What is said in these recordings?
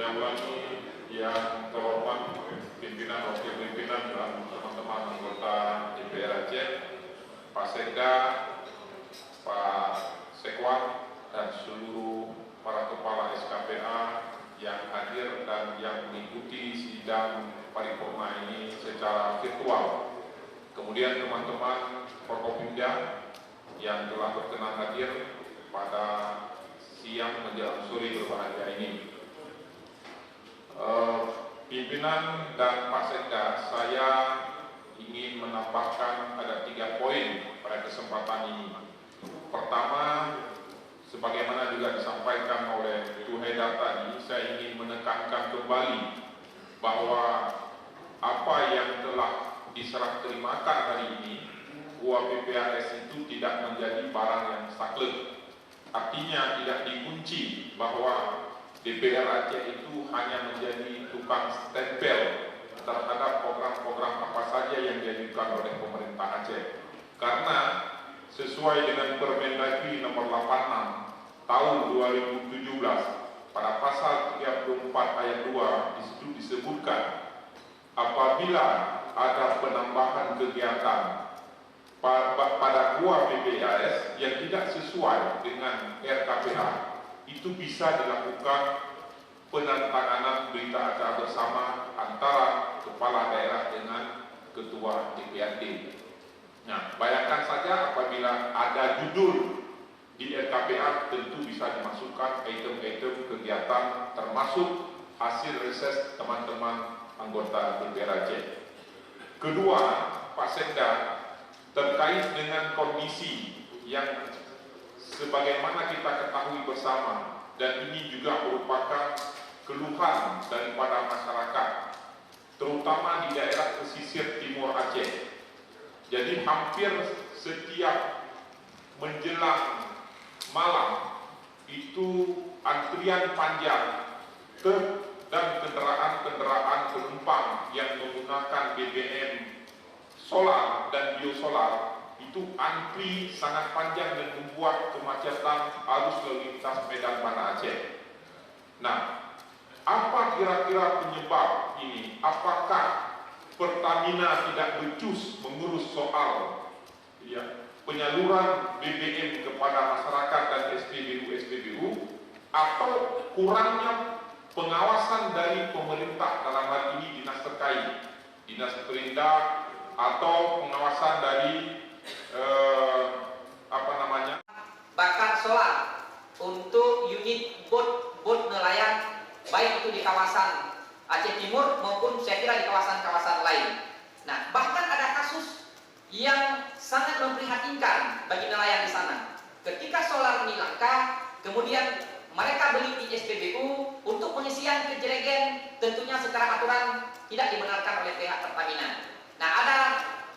saya ulangi yang terhormat pimpinan, wakil pimpinan dan teman-teman anggota DPR Aceh, Pak Sekda, Pak Sekwat, dan seluruh para kepala SKPA yang hadir dan yang mengikuti sidang paripurna ini secara virtual. Kemudian teman-teman Forkopimda yang telah berkenan hadir pada siang menjelang sore berbahagia ini. Pimpinan dan Pak Sekda, saya ingin menambahkan ada 3 poin pada kesempatan ini. Pertama, sebagaimana juga disampaikan oleh Bu Haidar tadi, saya ingin menekankan kembali bahwa apa yang telah diserah terimakan hari ini, UAPPRS itu tidak menjadi barang yang saklek. Artinya tidak dikunci bahwa DPR Aceh itu hanya menjadi tukang stempel terhadap program-program apa saja yang diajukan oleh pemerintah Aceh. Karena sesuai dengan Permendagri nomor 86 tahun 2017 pada pasal 34 ayat 2 di situ disebutkan apabila ada penambahan kegiatan pada UAPPRS yang tidak sesuai dengan RKPH, itu bisa dilakukan penandatanganan berita acara bersama antara kepala daerah dengan ketua DPRD. Nah, bayangkan saja apabila ada judul di RKPH, tentu bisa dimasukkan item-item kegiatan termasuk hasil reses teman-teman anggota DPR Aceh. Kedua, Pak Sekda, terkait dengan kondisi yang sebagaimana kita ketahui bersama, dan ini juga merupakan keluhan daripada masyarakat, terutama di daerah pesisir timur Aceh. Jadi hampir setiap menjelang malam itu antrian panjang truk dan kendaraan-kendaraan penumpang yang menggunakan BBM solar dan biosolar itu antri sangat panjang dan membuat kemacetan arus lalu lintas Medan Banda Aceh. Nah, apa kira-kira penyebab ini? Apakah Pertamina tidak becus mengurus soal penyaluran BBM kepada masyarakat dan SPBU, atau kurangnya pengawasan dari pemerintah, dalam hal ini dinas terkait, dinas Perindah, atau pengawasan dari bakar solar untuk unit bot nelayan, baik itu di kawasan Aceh Timur maupun saya kira di kawasan-kawasan lain. Nah, bahkan ada kasus yang sangat memprihatinkan bagi nelayan di sana. Ketika solar ini langka, kemudian mereka beli di SPBU untuk pengisian ke Jregen, tentunya secara aturan tidak dibenarkan oleh pihak Pertamina. Nah, ada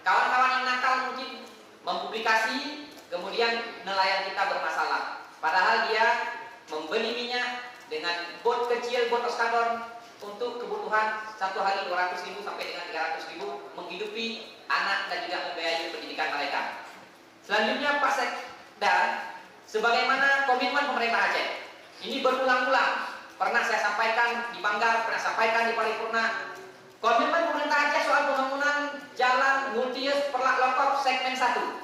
kawan-kawan yang nakal mungkin mempublikasi, kemudian nelayan kita bermasalah. Padahal dia membeli minyak dengan bot kecil, bot oskadon, untuk kebutuhan satu hari 200.000 sampai dengan 300.000 menghidupi anak dan juga membiayai pendidikan mereka. Selanjutnya Pak Sekda, sebagaimana komitmen pemerintah Aceh, ini berulang-ulang pernah saya sampaikan di Banggar, pernah sampaikan di paripurna. Komitmen pemerintah Aceh soal pembangunan jalan multi-use Perlak Lokop segmen 1,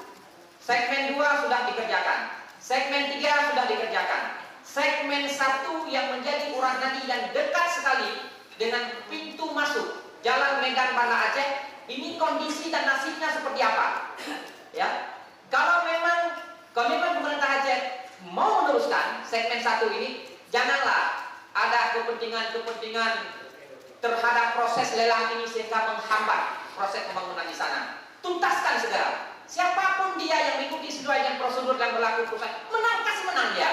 segmen 2 sudah dikerjakan, segmen 3 sudah dikerjakan, segmen 1 yang menjadi urat nadi yang dekat sekali dengan pintu masuk jalan Medan Banda Aceh, ini kondisi dan nasibnya seperti apa? Ya, kalau memang komitmen pemerintah Aceh mau meneruskan segmen 1 ini, janganlah ada kepentingan terhadap proses lelang ini sehingga menghambat proses pembangunan di sana. Tuntaskan segera. Siapapun dia yang mengikuti sesuai dengan prosedur yang berlaku perusahaan, menang kasih menang dia.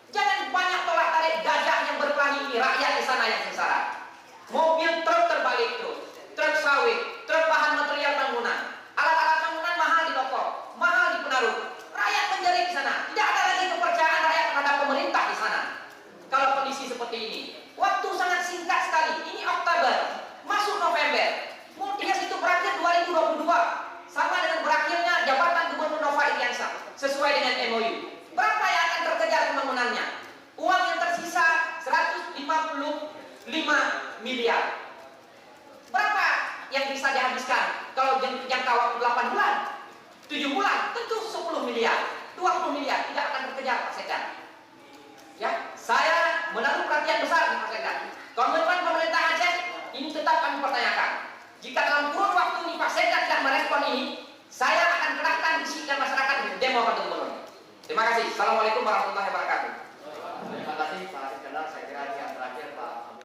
Jangan banyak tolak tarik gajah yang berkelahi, rakyat di sana yang sengsara. Mobil truk terbalik terus, truk sawit, truk bahan material bangunan, alat-alat bangunan mahal di toko, mahal di penaruh. Rakyat menjerit di sana. Tidak ada lagi kepercayaan rakyat terhadap pemerintah di sana. Kalau kondisi seperti ini, waktu sangat singkat sekali. Ini Oktober, masuk November. Multias itu berakhir 2022, sama dengan berakhirnya jabatan Gubernur Nova Iriansyah sesuai dengan MOU. Berapa yang akan terkejar pembangunannya? Uang yang tersisa 155 miliar. Berapa yang bisa dihabiskan kalau jangka waktu 8 bulan? 7 bulan, tentu 10 miliar, 20 miliar, tidak akan terkejar Pak Sekda. Ya, saya menaruh perhatian besar Pak Sekda. Komitmen pemerintah Aceh ini tetap kami pertanyakan. Jika dalam kurun waktu ini Pak Sekda tidak merespon ini, saya akan kerahkan bisikan masyarakat di demo ke gubernur. Terima kasih. Assalamualaikum warahmatullahi wabarakatuh.